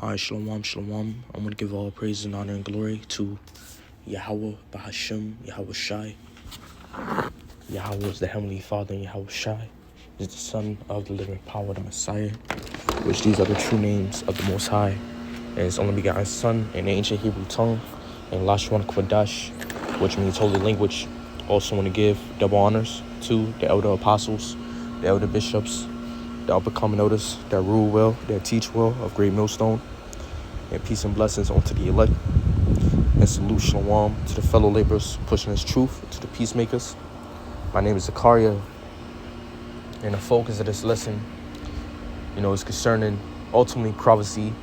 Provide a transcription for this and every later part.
All right, shalom, shalom. I'm going to give all praise and honor and glory to Yahweh, Bahashem, Yahweh Shai. Yahweh is the Heavenly Father, and Yahweh Shai is the Son of the living power, the Messiah, which these are the true names of the Most High, and His only begotten Son in the ancient Hebrew tongue, and Lashon Kodash, which means holy language. Also want to give double honors to the elder apostles, the elder bishops, the upper common elders that rule well, that teach well of Great Millstone, and peace and blessings unto the elect. And salute shalom to the fellow laborers pushing His truth, to the peacemakers. My name is Zakaria, and the focus of this lesson, is concerning ultimately prophecy,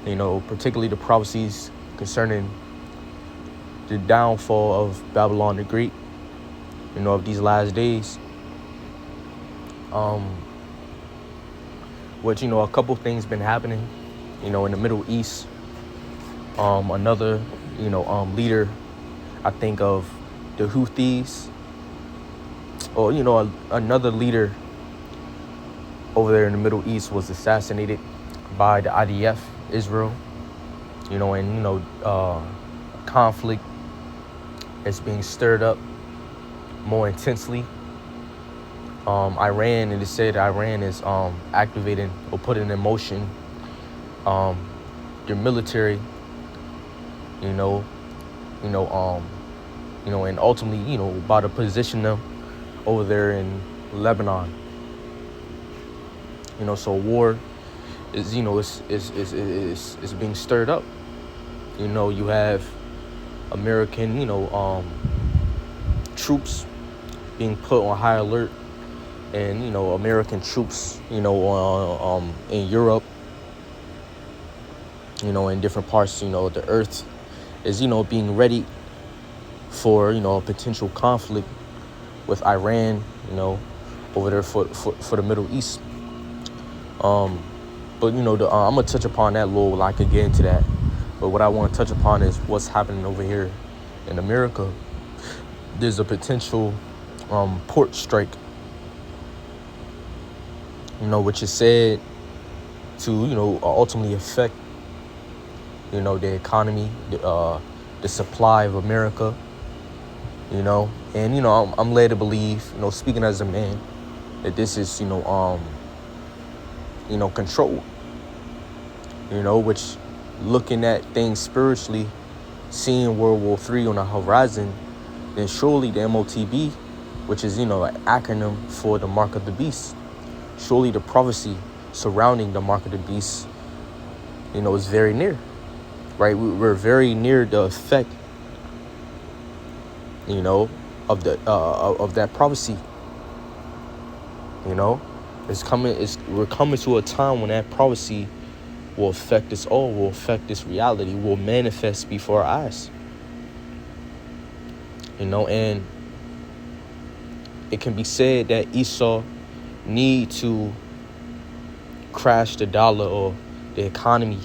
particularly the prophecies concerning the downfall of Babylon the Great, of these last days. Which, a couple things been happening, in the Middle East. Another, leader, I think of the Houthis, or, another leader over there in the Middle East was assassinated by the IDF, Israel, conflict is being stirred up more intensely. Iran, and it said Iran is activating or putting in motion their military, and ultimately, about to position them over there in Lebanon. So war is, is being stirred up. You have American, troops being put on high alert, and American troops, in Europe, in different parts, of the earth is, being ready for, a potential conflict with Iran, over there for the Middle East. But, I'm going to touch upon that a little, I could get into that. But what I want to touch upon is what's happening over here in America. There's a potential port strike, which is said to, ultimately affect, the economy, the supply of America, and, I'm led to believe, speaking as a man, that this is, controlled, which, looking at things spiritually, seeing World War III on the horizon, then surely the MOTB, which is, an acronym for the Mark of the Beast, surely the prophecy surrounding the Mark of the Beast, is very near, right? We're very near the effect, of the of that prophecy. We're coming to a time when that prophecy will affect us all, will affect this reality, will manifest before our eyes. And it can be said that Esau need to crash the dollar or the economy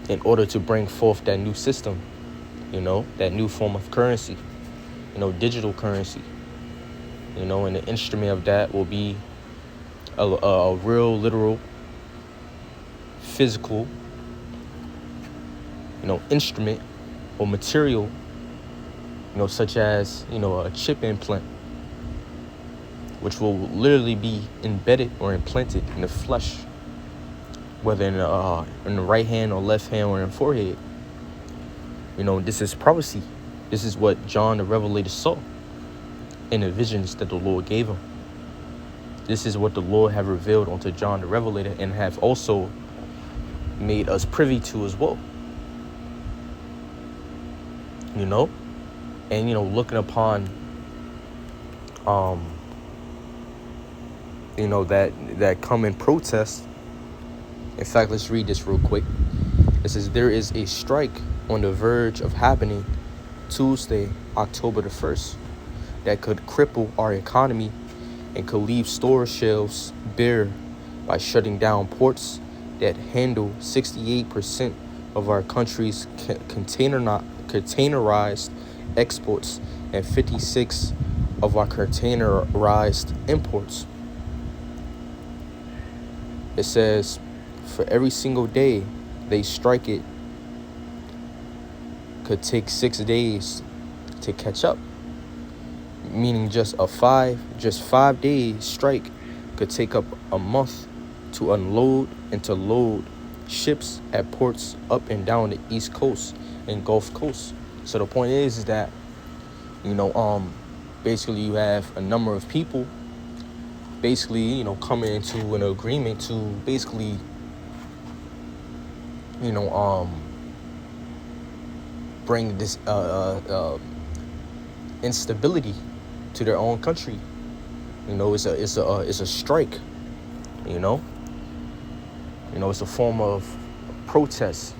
in order to bring forth that new system, that new form of currency, digital currency, and the instrument of that will be a real, literal, physical, instrument or material, such as, a chip implant, which will literally be embedded or implanted in the flesh, whether in the right hand or left hand or in the forehead. This is prophecy. This is what John the Revelator saw in the visions that the Lord gave him. This is what the Lord have revealed unto John the Revelator and have also made us privy to as well. And, looking upon, that coming protest. In fact, let's read this real quick. It says, there is a strike on the verge of happening Tuesday, October the 1st, that could cripple our economy and could leave store shelves bare by shutting down ports that handle 68% of our country's containerized exports and 56 of our containerized imports. It says, for every single day they strike it could take 6 days to catch up. Meaning just 5 days strike could take up a month to unload and to load ships at ports up and down the East Coast and Gulf Coast. So the point is that, basically you have a number of people basically, coming into an agreement to basically, bring this instability to their own country. It's a strike. It's a form of protest.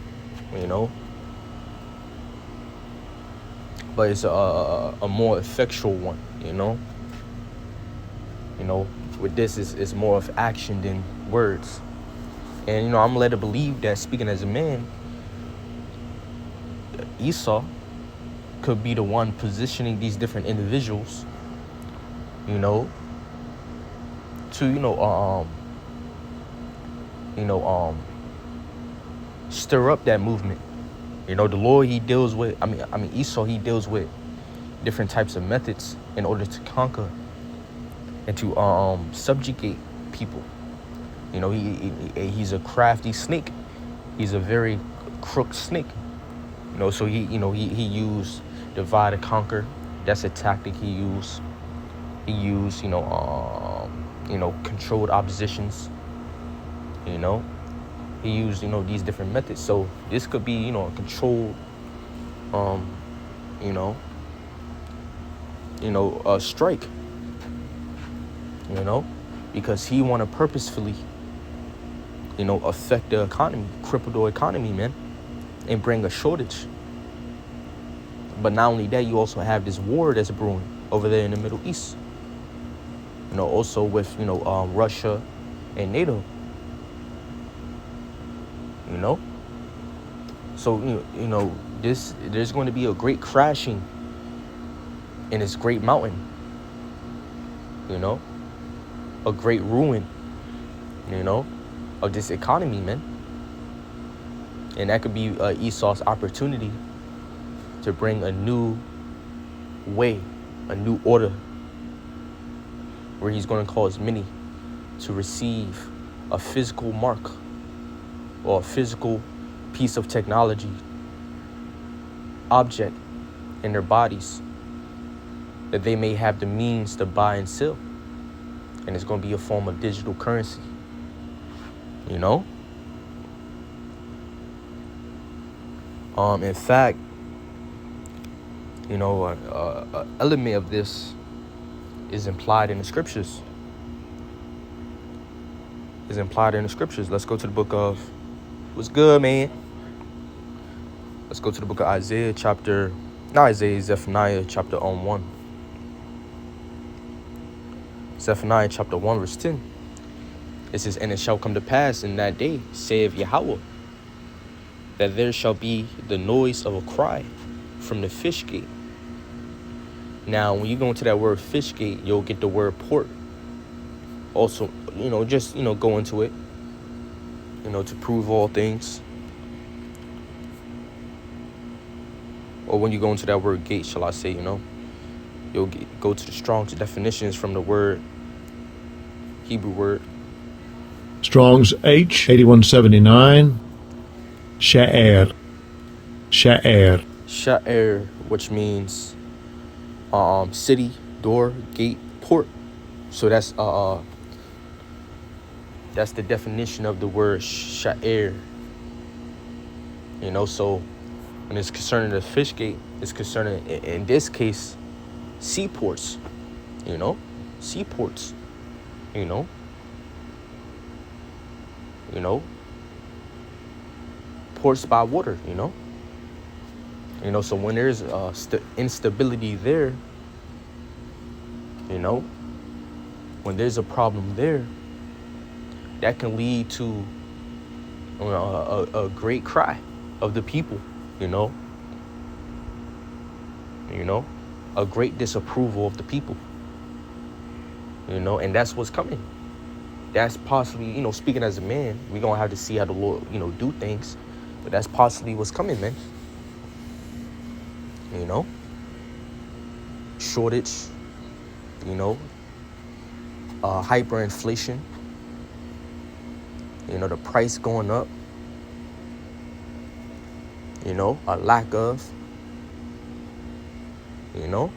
But it's a more effectual one. With this is more of action than words. And I'm led to believe that, speaking as a man, Esau could be the one positioning these different individuals, to stir up that movement. The Lord, he deals with, Esau, he deals with different types of methods in order to conquer and to subjugate people. He's a crafty snake. He's a very crooked snake. So he used divide and conquer. That's a tactic he used. He used, controlled oppositions. He used, these different methods. So this could be, a controlled, a strike. Because he want to purposefully, affect the economy, cripple the economy, man, and bring a shortage. But not only that, you also have this war that's brewing over there in the Middle East. Also with, Russia and NATO. So, there's going to be a great crashing in this great mountain. A great ruin, of this economy, man. And that could be Esau's opportunity to bring a new way, a new order, where he's going to cause many to receive a physical mark or a physical piece of technology, object in their bodies that they may have the means to buy and sell. And it's going to be a form of digital currency. In fact, an element of this is implied in the scriptures. Let's go to the book of, what's good, man? Let's go to the book of Zephaniah chapter 1. Zephaniah chapter 1 verse 10. It says, and it shall come to pass in that day, saith Yahweh, that there shall be the noise of a cry from the fish gate. Now, when you go into that word fish gate, you'll get the word port. Also, just, go into it, to prove all things. Or when you go into that word gate, shall I say, you'll go to the Strong's definitions from the word, Hebrew word. Strong's H8179, Sha'er. Sha'er, which means city, door, gate, port. So that's the definition of the word Sha'er. So when it's concerning the fish gate, it's concerning, in this case, seaports. Seaports. Ports by water. So when there's instability there, when there's a problem there, that can lead to a great cry of the people, a great disapproval of the people, and that's what's coming. that's possibly, speaking as a man, we're going to have to see how the Lord, do things. But that's possibly what's coming, man. Shortage, hyperinflation, the price going up, a lack of, and not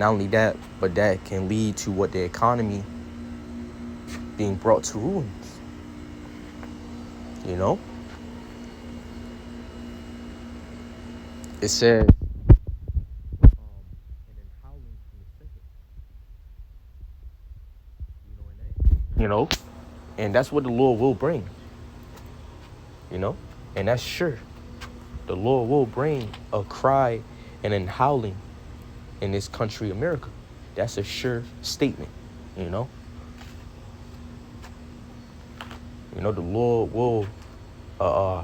only that, but that can lead to what the economy being brought to ruins, It said, and then howling from the center, and that's what the Lord will bring, and that's sure. The Lord will bring a cry and an howling in this country, America. That's a sure statement, The Lord will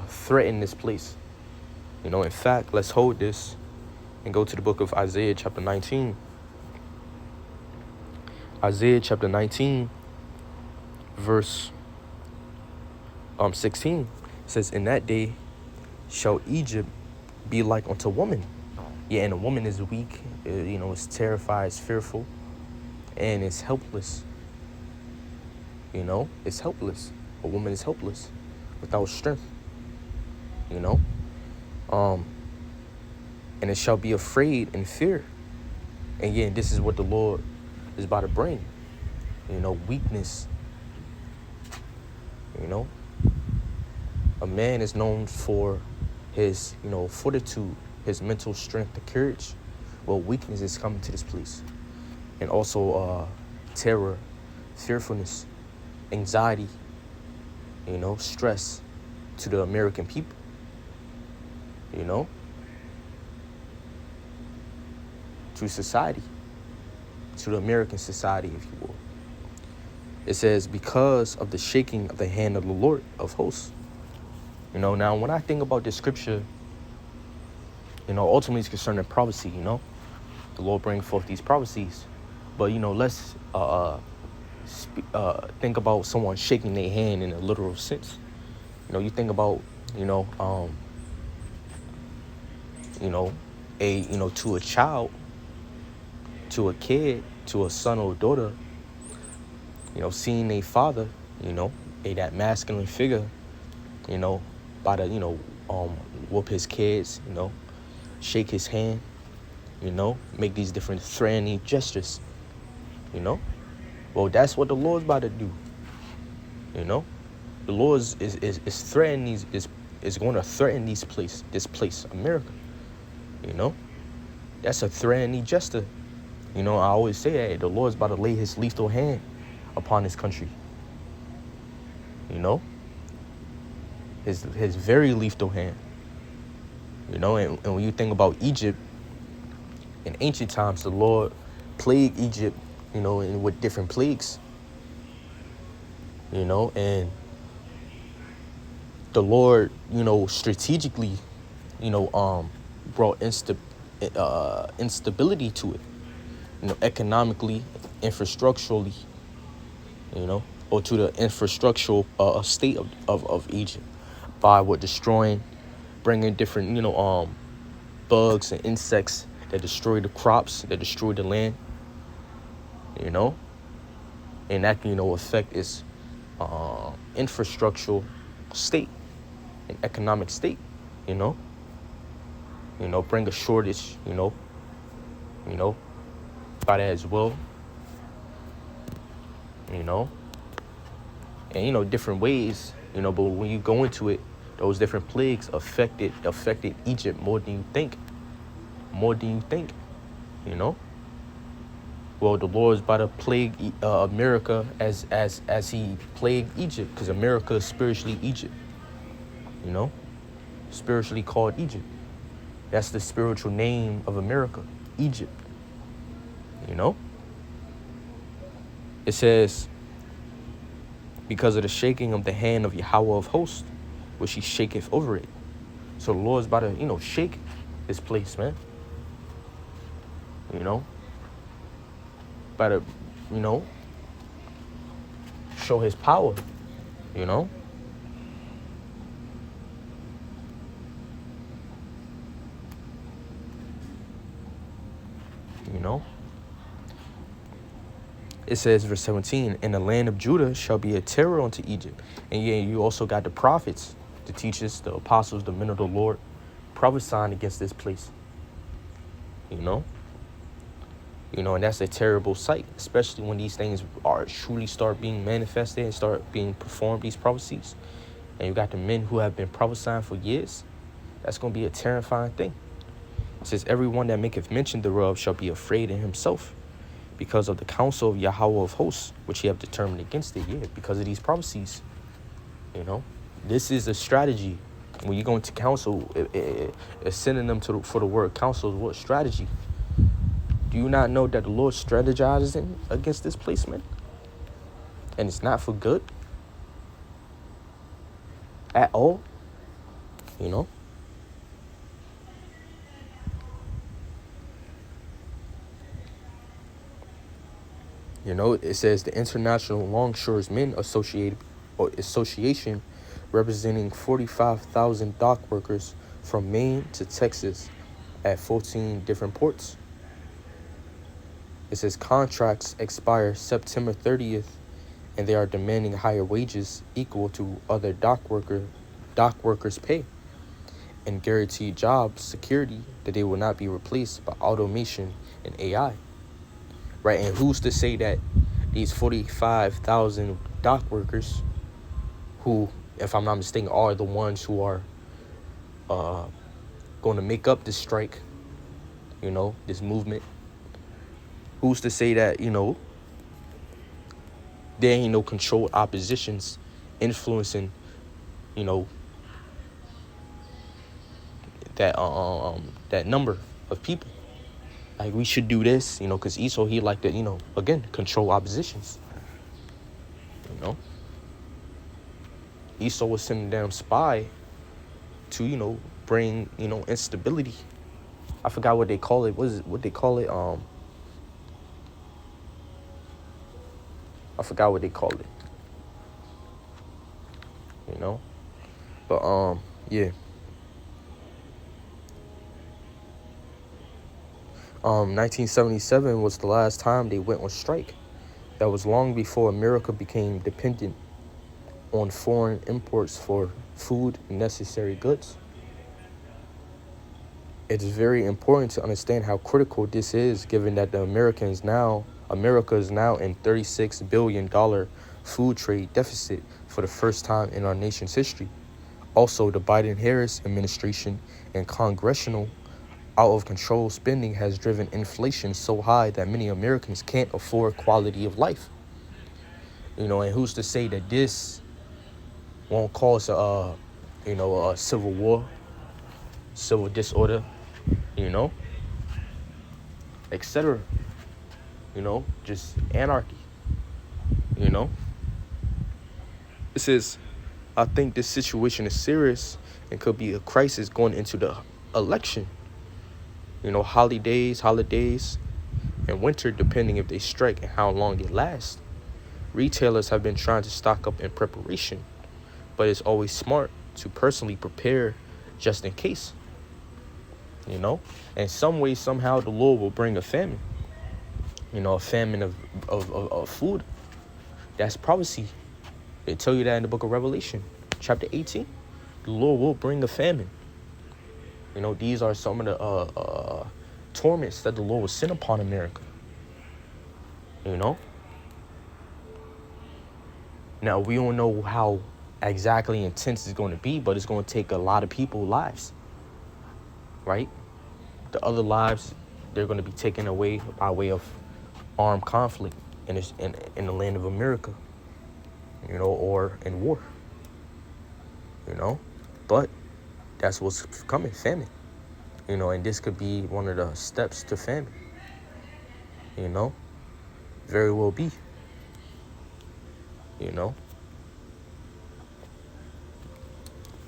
threaten this place. In fact, let's hold this and go to the book of Isaiah chapter 19. Isaiah chapter 19, verse 16 says, in that day shall Egypt be like unto woman. Yeah, and a woman is weak, is terrified, is fearful, and is helpless. It's helpless. A woman is helpless, without strength. And it shall be afraid and fear. And again, this is what the Lord is about to bring. Weakness. A man is known for his, fortitude, his mental strength, the courage. Well, weakness is coming to this place. And also terror, fearfulness, anxiety, stress to the American people. To society, to the American society, if you will. It says, because of the shaking of the hand of the Lord of hosts. Now when I think about this scripture, ultimately it's concerning prophecy, the Lord bring forth these prophecies. But, let's think about someone shaking their hand in a literal sense. You think about, to a child, to a kid, to a son or daughter, seeing a father, that masculine figure, by the, whoop his kids, shake his hand, make these different threatening gestures, Well, that's what the Lord's about to do, The Lord is threatening is going to threaten this place, America, That's a threatening gesture. I always say that the Lord's about to lay his lethal hand upon this country. His very lethal hand. And when you think about Egypt, in ancient times, the Lord plagued Egypt, and with different plagues. And the Lord, strategically, brought instability to it. Economically, infrastructurally, or to the infrastructural state of Egypt by bringing different, bugs and insects that destroy the crops, that destroy the land, and that can, affect its infrastructural state and economic state, bring a shortage, by that as well, and different ways, but when you go into it, those different plagues affected Egypt more than you think, Well, the Lord's about to plague America as he plagued Egypt, because America is spiritually Egypt, spiritually called Egypt. That's the spiritual name of America, Egypt. It says, because of the shaking of the hand of Yahweh of hosts, which he shaketh over it. So the Lord's about to, shake this place, man. About to, show his power, you know? You know? It says, verse 17, and the land of Judah shall be a terror unto Egypt. And yeah, you also got the prophets, the teachers, the apostles, the men of the Lord, prophesying against this place. You know? You know, and that's a terrible sight, especially when these things are truly start being manifested and start being performed, these prophecies. And you got the men who have been prophesying for years. That's going to be a terrifying thing. It says, everyone that maketh mention thereof shall be afraid in himself, because of the counsel of Yahweh of hosts, which he have determined against it. Yeah, because of these prophecies. You know, this is a strategy. When you go into counsel, a synonym for the word counsel is what? Strategy. Do you not know that the Lord strategizes against this placement? And it's not for good at all, you know? You know, it says the International Longshoremen Association, representing 45,000 dock workers from Maine to Texas at 14 different ports. It says contracts expire September 30th, and they are demanding higher wages equal to other dock workers' pay, and guaranteed job security that they will not be replaced by automation and AI. Right, and who's to say that these 45,000 dock workers, who, if I'm not mistaken, are the ones who are going to make up this strike, you know, this movement, who's to say that, you know, there ain't no controlled oppositions influencing, you know, that number of people? Like, we should do this, you know, because Esau, he like to, you know, again, control oppositions. You know? Esau was sending a damn spy to, you know, bring, you know, instability. I forgot what they call it. What they call it? I forgot what they call it. You know? But, yeah. 1977 was the last time they went on strike. That was long before America became dependent on foreign imports for food and necessary goods. It's very important to understand how critical this is, given that America is now in $36 billion food trade deficit for the first time in our nation's history. Also, the Biden-Harris administration and congressional out-of-control spending has driven inflation so high that many Americans can't afford quality of life. You know, and who's to say that this won't cause a civil war, civil disorder, you know, etc. You know, just anarchy, you know. It says, I think this situation is serious and could be a crisis going into the election. You know, holidays, and winter, depending if they strike and how long it lasts. Retailers have been trying to stock up in preparation, but it's always smart to personally prepare just in case. You know, in some way, somehow, the Lord will bring a famine. You know, a famine of food. That's prophecy. They tell you that in the book of Revelation, chapter 18. The Lord will bring a famine. You know, these are some of the torments that the Lord will send upon America. You know? Now, we don't know how exactly intense it's going to be, but it's going to take a lot of people's lives. Right? The other lives, they're going to be taken away by way of armed conflict in the land of America. You know, or in war. You know? But that's what's coming, famine. You know, and this could be one of the steps to famine. You know? Very well be. You know?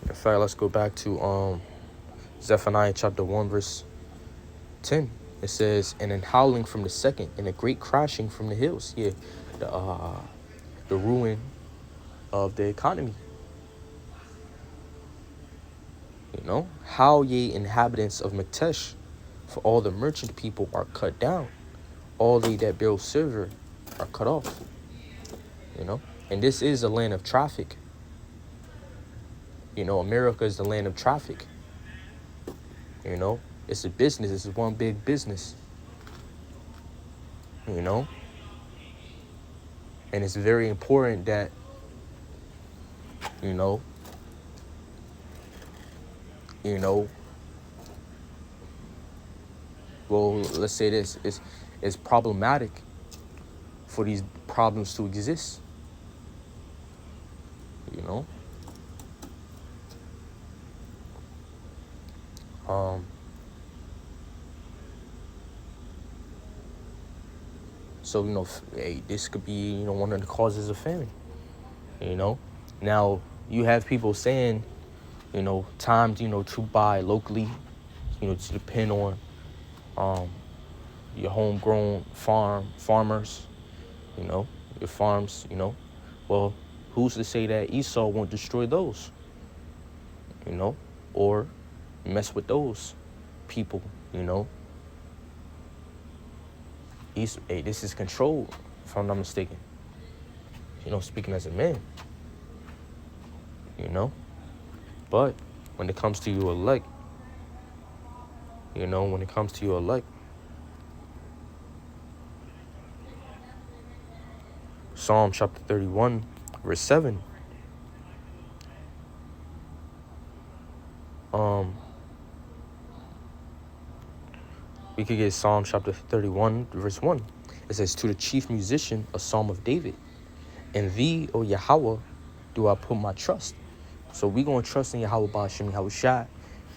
In fact, let's go back to Zephaniah chapter 1, verse 10. It says, and an howling from the second, and a great crashing from the hills. Yeah, the ruin of the economy. You know, how ye inhabitants of Maktesh, for all the merchant people are cut down. All they that build silver are cut off. You know, and this is a land of traffic. You know, America is the land of traffic. You know, it's a business. It's one big business. You know, and it's very important that, you know, well, let's say this, it's problematic for these problems to exist. You know, so, you know, hey, this could be, you know, one of the causes of famine. You know, now you have people saying, you know, times, you know, to buy locally, you know, to depend on your homegrown farmers, you know, your farms, you know. Well, who's to say that Esau won't destroy those, you know, or mess with those people, you know? Hey, this is control, if I'm not mistaken. You know, speaking as a man, you know? But when it comes to you elect, you know, when it comes to you elect, Psalm chapter 31, verse 7. We could get Psalm chapter 31, verse 1. It says, to the chief musician, a psalm of David. In thee, O Yahweh, do I put my trust. So we're going to trust in Yahweh Ba'ashem Yahushua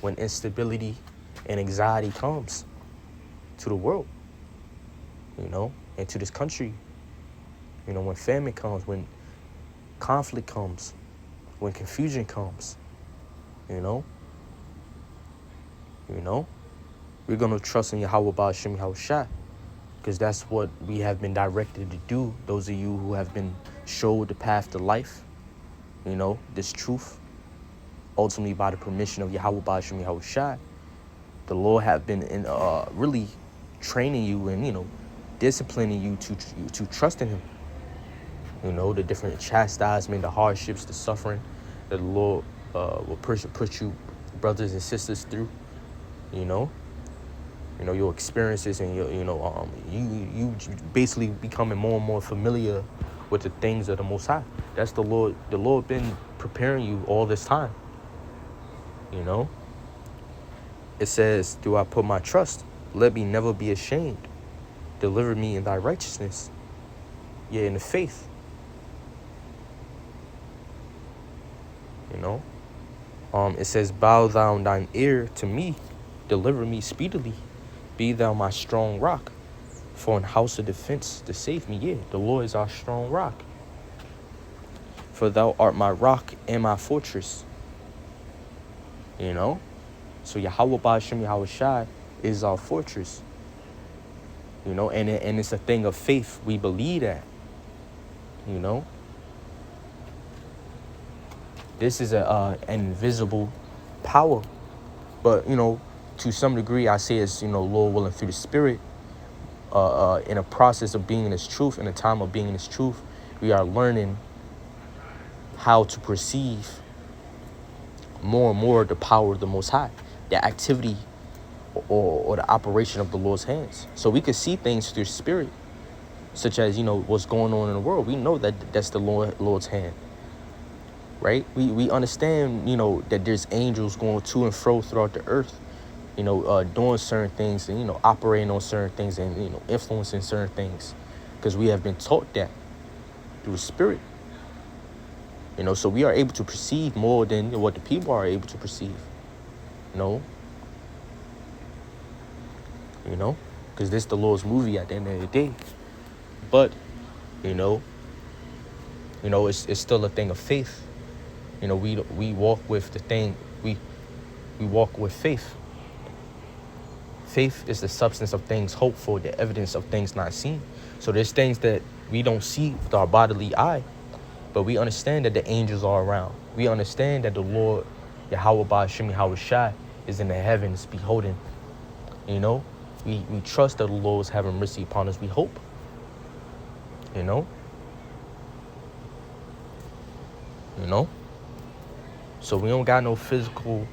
when instability and anxiety comes to the world, you know, and to this country. You know, when famine comes, when conflict comes, when confusion comes, you know, we're going to trust in Yahweh Ba'ashem Yahushua, because that's what we have been directed to do. Those of you who have been showed the path to life, you know, this truth, ultimately by the permission of Yahweh Ba'ashem Yahushua, the Lord have been really training you and, you know, disciplining you to trust in him. You know, the different chastisement, the hardships, the suffering that the Lord will put you, brothers and sisters, through. You know, your experiences and your, you basically becoming more and more familiar with the things of the Most High. That's the Lord. The Lord been preparing you all this time. You know, it says, "Do I put my trust? Let me never be ashamed. Deliver me in thy righteousness, yea, in the faith." You know, it says, "Bow thou thine ear to me, deliver me speedily. Be thou my strong rock, for an house of defense to save me." Yeah, the Lord is our strong rock. "For thou art my rock and my fortress." You know, so Yahweh Ba'ashem Yahushua is our fortress. You know, and it's a thing of faith. We believe that. You know, this is an invisible power, but you know, to some degree, I say it's, Lord willing, through the Spirit, in a process of being in His truth, in a time of being in His truth, we are learning how to perceive more and more the power of the Most High, the activity or the operation of the Lord's hands. So we could see things through Spirit, such as, what's going on in the world. We know that that's the Lord's hand, right? We understand, that there's angels going to and fro throughout the earth, doing certain things and, operating on certain things and, influencing certain things, because we have been taught that through the Spirit. So we are able to perceive more than what the people are able to perceive, because this is the Lord's movie at the end of the day. But, it's still a thing of faith. We walk with the thing, we walk with faith. Faith is the substance of things hoped for, the evidence of things not seen. So there's things that we don't see with our bodily eye, But we understand that the angels are around. We understand that the Lord, Yahweh Ba'ashim Yahweh Shai, is in the heavens beholding. You know, we trust that the Lord is having mercy upon us. We hope. You know. So we don't got no physical,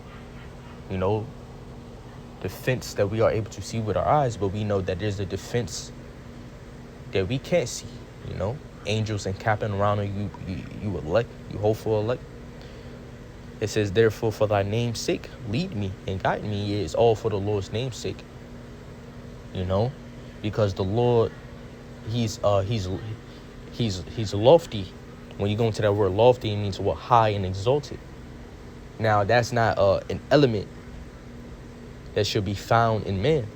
defense that we are able to see with our eyes, but we know that there's a defense that we can't see. Angels encamping around you, you elect, you hopeful elect. It says, therefore, for thy name's sake, lead me and guide me. It is all for the Lord's name's sake. Because the Lord, he's lofty. When you go into that word lofty, it means what? High and exalted. Now, that's not an element that should be found in man.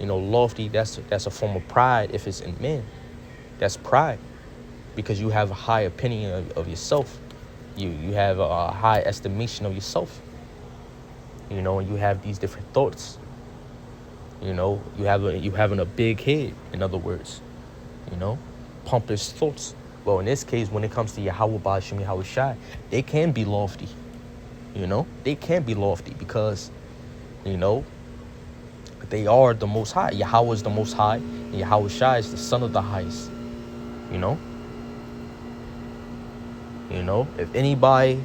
Lofty, that's a form of pride if it's in man. That's pride, because you have a high opinion of yourself. You have a high estimation of yourself. And you have these different thoughts. You having a big head, in other words. Pompous thoughts. Well, in this case, when it comes to Yahweh Ba'ashim Yahweh Shai, they can be lofty. They can be lofty because, they are the Most High. Yahweh is the Most High, and Yahweh Shai is the Son of the Highest. If anybody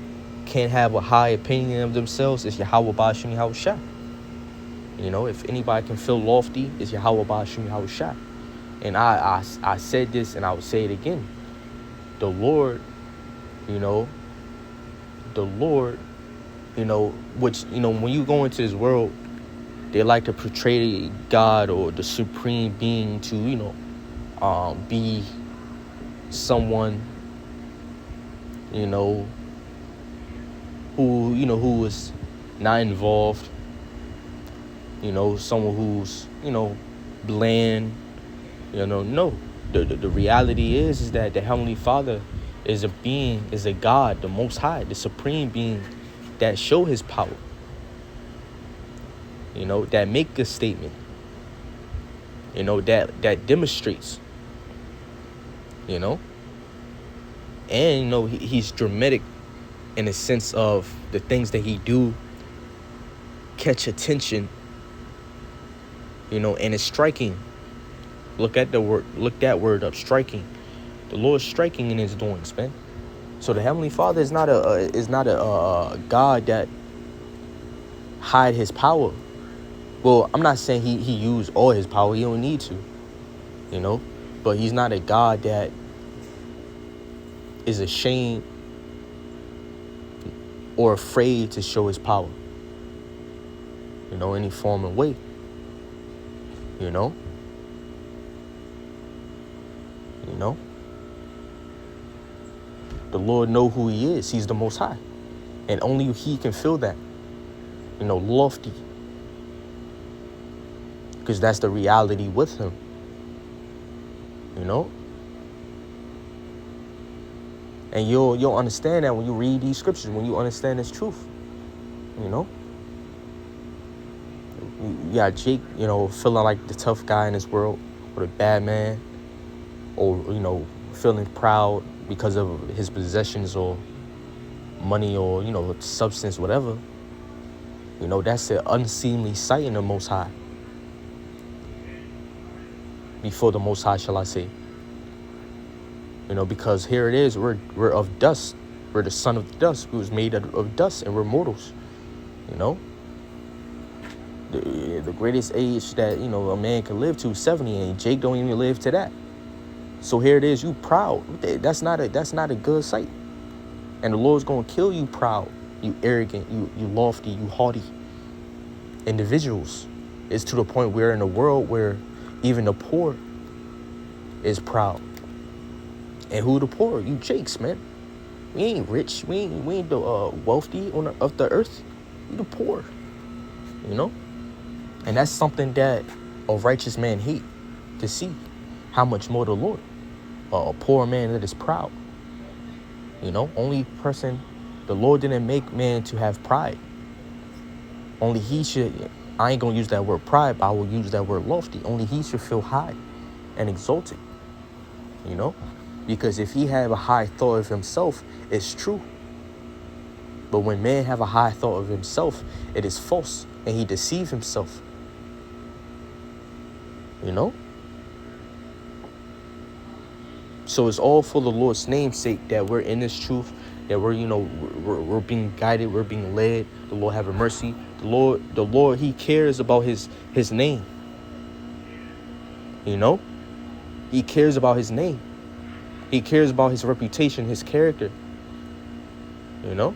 can't have a high opinion of themselves, it's Yahweh Ba'ashim Yahweh Shai. If anybody can feel lofty, it's Yahweh Ba'ashim Yahweh Shai. And I said this, and I will say it again. The Lord, which, when you go into this world, they like to portray God or the supreme being to, be someone, who is not involved, someone who's, bland, no. The reality is that the Heavenly Father is a being, is a God, the Most High, the supreme being that show his power, that make a statement, that demonstrates, and, he's dramatic in the sense of the things that he do catch attention, and it's striking. Look that word up, striking. The Lord is striking in his doings, man. So the Heavenly Father is not a God that hide his power. Well, I'm not saying he used all his power. He don't need to, but he's not a God that is ashamed or afraid to show his power, any form of way, The Lord know who he is. He's the Most High. And only he can feel that, lofty. Because that's the reality with him, And you'll understand that when you read these scriptures, when you understand this truth, You got Jake, feeling like the tough guy in this world, or the bad man, or, feeling proud because of his possessions or money or, substance, whatever. That's an unseemly sight in the Most High. Before the Most High, shall I say. Because here it is, we're of dust. We're the son of the dust. We was made of dust, and we're mortals. The greatest age that, a man can live to is 70, and Jake don't even live to that. So here it is, you proud. That's not a good sight. And the Lord's going to kill you proud, you arrogant, you lofty, you haughty individuals. It's to the point where in a world where even the poor is proud. And who the poor? You Jakes, man. We ain't rich. We ain't the wealthy of the earth. We the poor. And that's something that a righteous man hate to see. How much more the Lord? A poor man that is proud. Only person, the Lord didn't make man to have pride. Only he should, I ain't gonna use that word pride, but I will use that word lofty. Only he should feel high and exalted. Because if he have a high thought of himself, it's true. But when man have a high thought of himself, it is false, and he deceive himself. You know? So it's all for the Lord's name's sake that we're in this truth, that we're, you know, we're being guided, we're being led. The Lord have mercy. The Lord, he cares about his name. You know? He cares about his name. He cares about his reputation, his character. You know?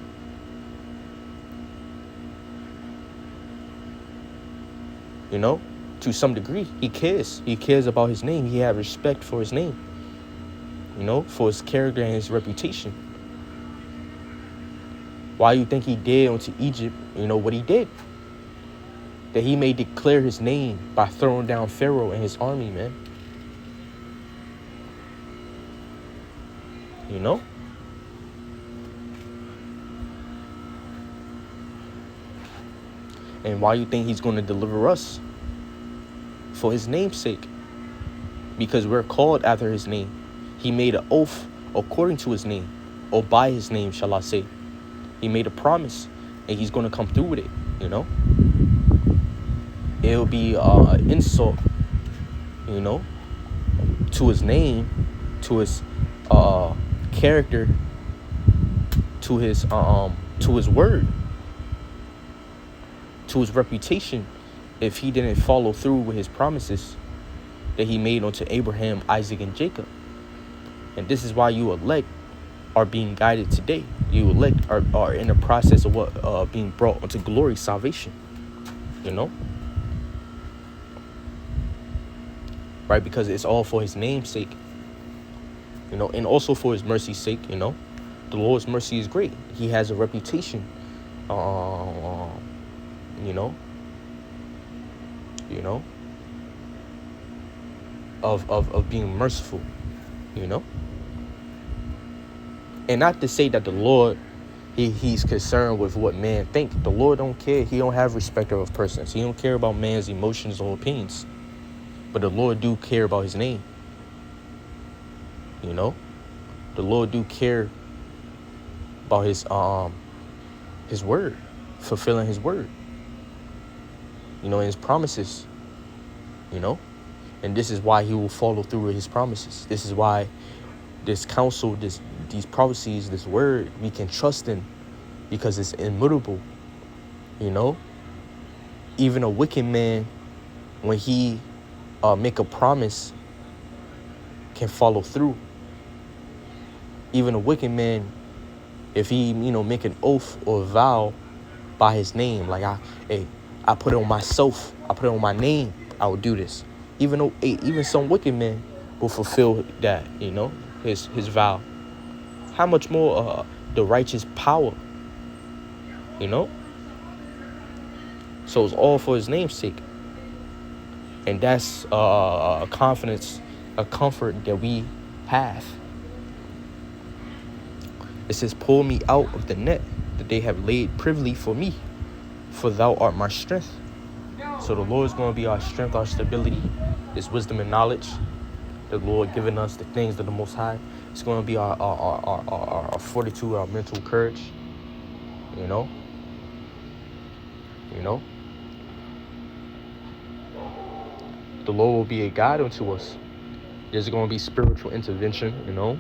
You know? To some degree, he cares. He cares about his name. He has respect for his name. You know? For his character and his reputation. Why you think he did unto Egypt, you know, what he did? That he may declare his name by throwing down Pharaoh and his army, man. You know? And why you think he's going to deliver us? For his name's sake. Because we're called after his name. He made an oath according to his name. Or by his name, shall I say. He made a promise. And he's going to come through with it, you know? It'll be an insult, you know, to his name, to his character, to his word, to his reputation, if he didn't follow through with his promises that he made unto Abraham, Isaac, and Jacob. And this is why you elect are being guided today. You elect are in the process of what being brought unto glory, salvation. You know? Right? Because it's all for his name's sake. You know, and also for his mercy's sake, you know. The Lord's mercy is great. He has a reputation. You know, of being merciful, you know. And not to say that the Lord, he's concerned with what man think. The Lord don't care. He don't have respect of persons. He don't care about man's emotions or opinions. But the Lord do care about his name. You know, the Lord do care about his word, fulfilling his word. You know, his promises. You know, and this is why he will follow through with his promises. This is why this counsel, these prophecies, this word, we can trust in, because it's immutable. You know, even a wicked man, when he make a promise, can follow through. Even a wicked man, if he, you know, make an oath or a vow by his name, like I put it on myself, I put it on my name, I will do this. Even some wicked man will fulfill that, you know, his vow. How much more the righteous power, you know? So it's all for his name's sake. And that's a confidence, a comfort that we have. It says, pull me out of the net that they have laid privily for me, for thou art my strength. So the Lord is going to be our strength, our stability, his wisdom and knowledge. The Lord giving us the things of the Most High. It's going to be our fortitude, our mental courage. You know? You know? The Lord will be a guide unto us. There's going to be spiritual intervention, you know?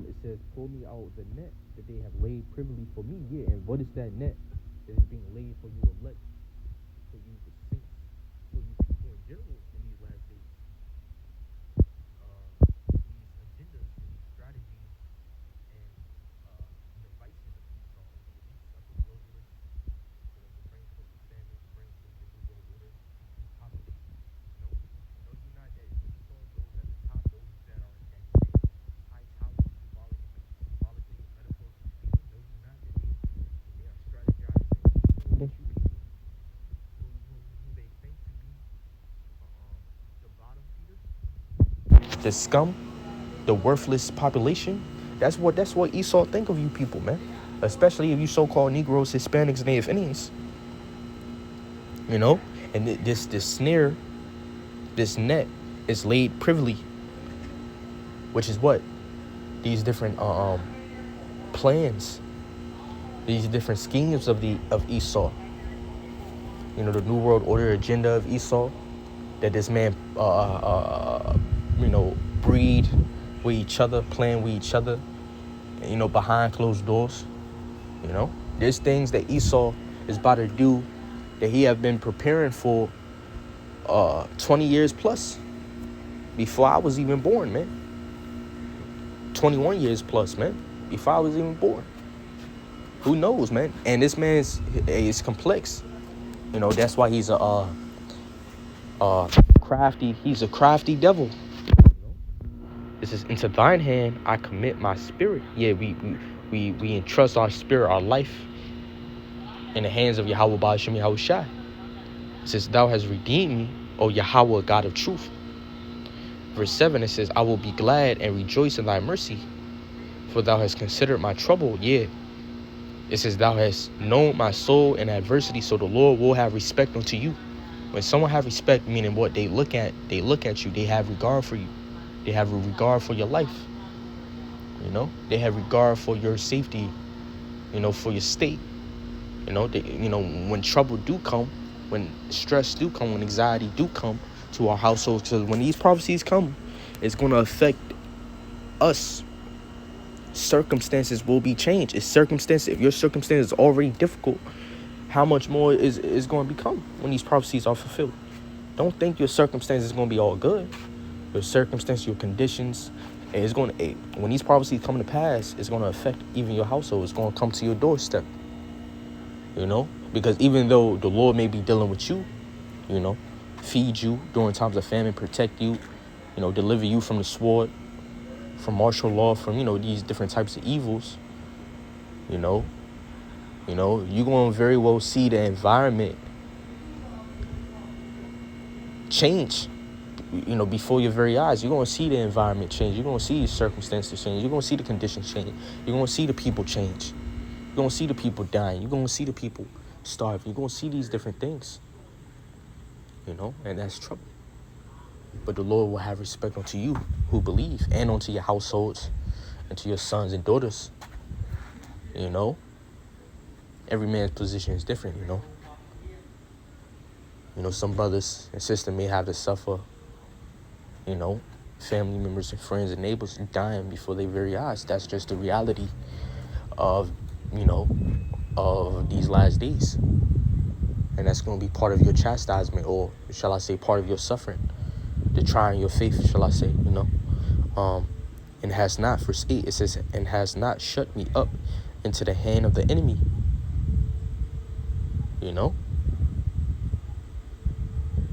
It says, pull me out the net that they have laid privily for me. Yeah, and what is that net that is being laid for you elect, for you the saints, for you people in general in these last days? These agendas and these strategies and devices of Esau and the elites of the globalists, you know, to bring forth the famine, to bring forth the New World Order, to depopulate. You know you not that Esau, those at the top, those that are at high towers, symbolically and metaphorically speaking, know you not that they are strategizing against you people who they think to be the bottom feeders, the scum, the worthless population. That's what Esau think of you people, man. Especially if you so-called Negroes, Hispanics, Native Indians. You know, and this snare, this net is laid privily which is what? These different plans, these different schemes of Esau. You know, the New World Order agenda of Esau, that this man, breed with each other, plan with each other, behind closed doors. There's things that Esau is about to do that he have been preparing for 20 years plus before I was even born, man. 21 years plus, man, before I was even born. Who knows, man? And this man is complex. That's why he's a crafty devil. This is into thine hand I commit my spirit. Yeah, we entrust our spirit, our life, in the hands of Yahweh Ba'ashem Yahweh Shai. It says, thou hast redeemed me, O Yahweh, God of truth. Verse 7, it says, I will be glad and rejoice in thy mercy, for thou hast considered my trouble. Yeah. It says, thou hast known my soul in adversity, so the Lord will have respect unto you. When someone have respect, meaning what? They look at you. They have regard for you. They have a regard for your life. They have regard for your safety, for your state. When trouble do come, when stress do come, when anxiety do come to our households, because when these prophecies come, it's going to affect us. Circumstances will be changed. If your circumstance is already difficult, how much more is going to become when these prophecies are fulfilled? Don't think your circumstance is going to be all good. Your circumstance, your conditions, and it's going to, when these prophecies come to pass, it's going to affect even your household. It's going to come to your doorstep. Because even though the Lord may be dealing with you, feed you during times of famine, protect you, deliver you from the sword, from martial law, from, these different types of evils, you're going to very well see the environment change, before your very eyes. You're going to see the environment change. You're going to see the circumstances change. You're going to see the conditions change. You're going to see the people change. You're going to see the people dying. You're going to see the people starving. You're going to see these different things, and that's trouble. But the Lord will have respect unto you who believe, and unto your households, and to your sons and daughters. Every man's position is different, some brothers and sisters may have to suffer, family members and friends and neighbors dying before their very eyes. That's just the reality of, of these last days. And that's going to be part of your chastisement, or shall I say part of your suffering, the trying your faith, shall I say, and has not, verse 8, it says, and has not shut me up into the hand of the enemy.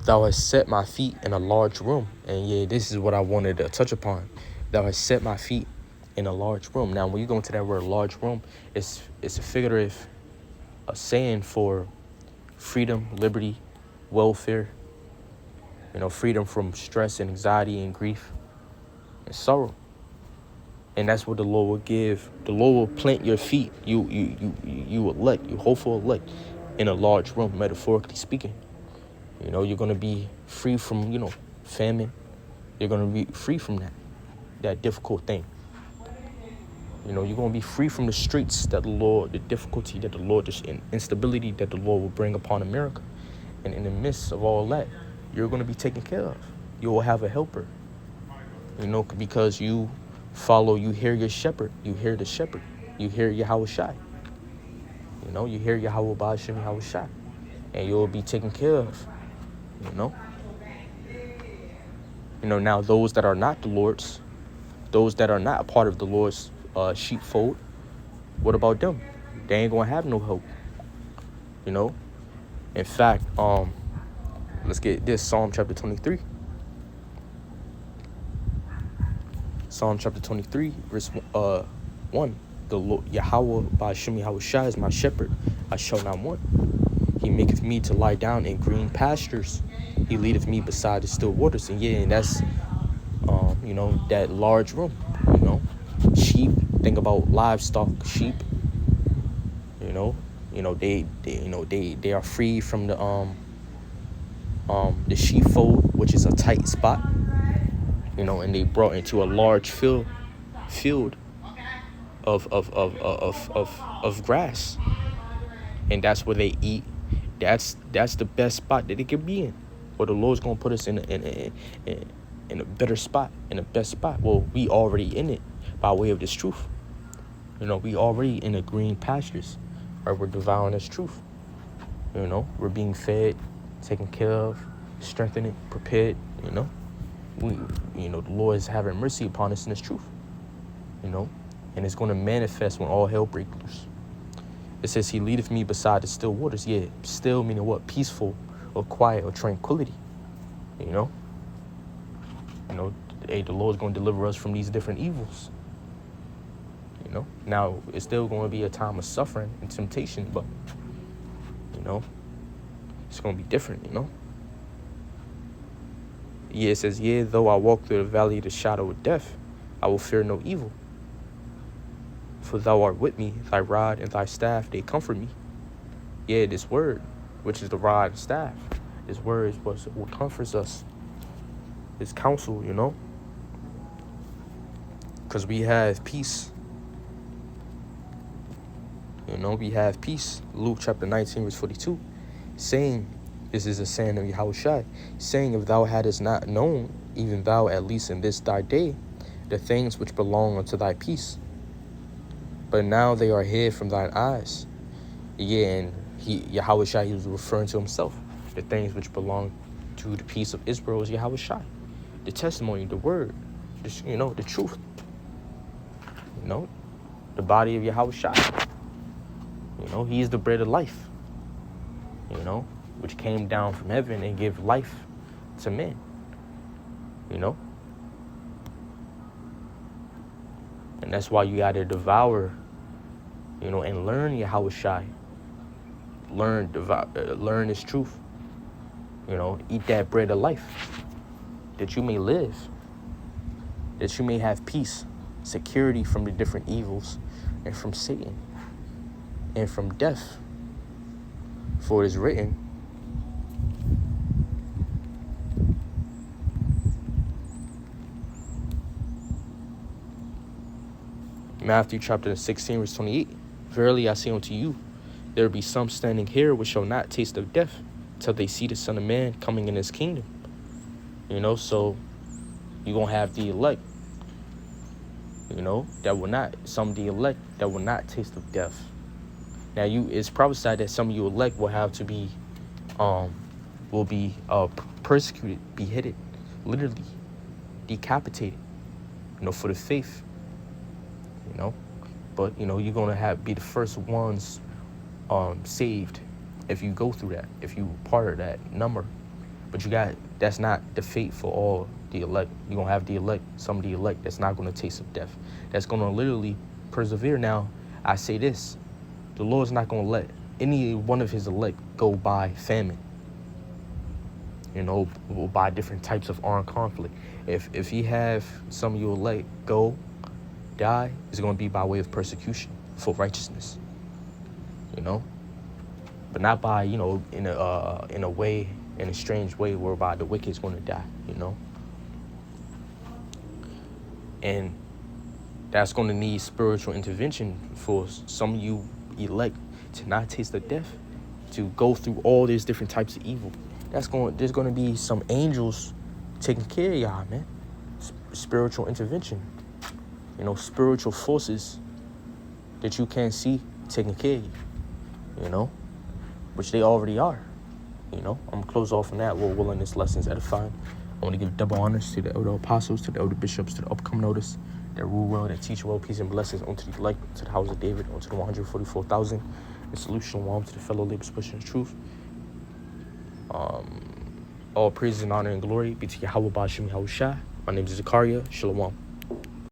Thou hast set my feet in a large room. And yeah, this is what I wanted to touch upon. Thou hast set my feet in a large room. Now, when you go into that word large room, it's a figurative saying for freedom, liberty, welfare, freedom from stress and anxiety and grief and sorrow. And that's what the Lord will give. The Lord will plant your feet, you elect, you hopeful elect, in a large room, metaphorically speaking. You're going to be free from, famine. You're going to be free from that difficult thing. You're going to be free from the straits that the difficulty that the Lord, the instability that the Lord will bring upon America. And in the midst of all that, you're going to be taken care of. You will have a helper, because you hear your shepherd. You hear the shepherd. You hear Yahweh Shai. You hear Yahweh Ba'ashem Yahweh Shai. And you'll be taken care of, Now those that are not the Lord's, those that are not a part of the Lord's sheepfold, what about them? They ain't going to have no hope, In fact, let's get this, Psalm chapter 23. Psalm chapter 23, verse 1. The Lord, Yahweh Ba'ashem Yahweh Shai is my shepherd, I shall not want. He maketh me to lie down in green pastures. He leadeth me beside the still waters. And yeah, and that's, that large room, Sheep, think about livestock, sheep, they are free from the sheepfold, which is a tight spot. and they brought into a large field of grass, and that's where they eat. That's the best spot that it could be in. Or the Lord's gonna put us in a better spot, in the best spot. Well, we already in it by way of this truth. We already in the green pastures, right? We're devouring this truth. We're being fed, taken care of, strengthened, prepared. The Lord is having mercy upon us in this truth. And it's going to manifest when all hell breaks loose. It says he leadeth me beside the still waters. Yeah, still meaning what? Peaceful or quiet or tranquility. Hey, the Lord's going to deliver us from these different evils. Now it's still going to be a time of suffering and temptation, but it's going to be different. Yeah, it says, yeah, though I walk through the valley of the shadow of death, I will fear no evil. For thou art with me, thy rod and thy staff, they comfort me. Yeah, this word, which is the rod and staff, this word is what comforts us. It's counsel, because we have peace. We have peace. Luke chapter 19, verse 42, saying, this is a saying of Yahushua, saying, if thou hadst not known, even thou at least in this thy day, the things which belong unto thy peace, but now they are hid from thine eyes. Yeah, and Yahushua, he was referring to himself. The things which belong to the peace of Israel is Yahushua. The testimony, the word, the truth. The body of Yahushua. He is the bread of life. Which came down from heaven and gave life to men. And that's why you gotta devour, and learn Yahushua. Learn his truth. Eat that bread of life, that you may live, that you may have peace, security from the different evils, and from Satan, and from death. For it is written, Matthew chapter 16, verse 28, verily I say unto you, there be some standing here which shall not taste of death till they see the Son of Man coming in his kingdom. So you're going to have the elect, that will not, some of the elect that will not taste of death. Now it's prophesied that some of you elect will have to be, persecuted, beheaded, literally decapitated, for the faith. But you're gonna be the first ones saved if you go through that, if you part of that number. But that's not the fate for all the elect. You're gonna have the elect, some of the elect that's not gonna taste of death, that's gonna literally persevere. Now I say this, the Lord's not gonna let any one of his elect go by famine, by different types of armed conflict. If he have some of you elect go die, is going to be by way of persecution for righteousness, but not by, in a way, in a strange way whereby the wicked is going to die, and that's going to need spiritual intervention for some of you elect to not taste the death, to go through all these different types of evil. There's going to be some angels taking care of y'all, man. Spiritual intervention. Spiritual forces that you can't see taking care of you, which they already are. I'm going to close off on that. Lord willing, this lesson's edifying. I want to give double honors to the elder apostles, to the elder bishops, to the upcoming notice, that rule well, that teach well, peace and blessings unto the elect, to the house of David, unto the 144,000. And salute shalom to the fellow laborers pushing the truth. All praise and honor and glory be to Yahweh Ba'ashem Yahushua. My name is Zakaria. Shalom.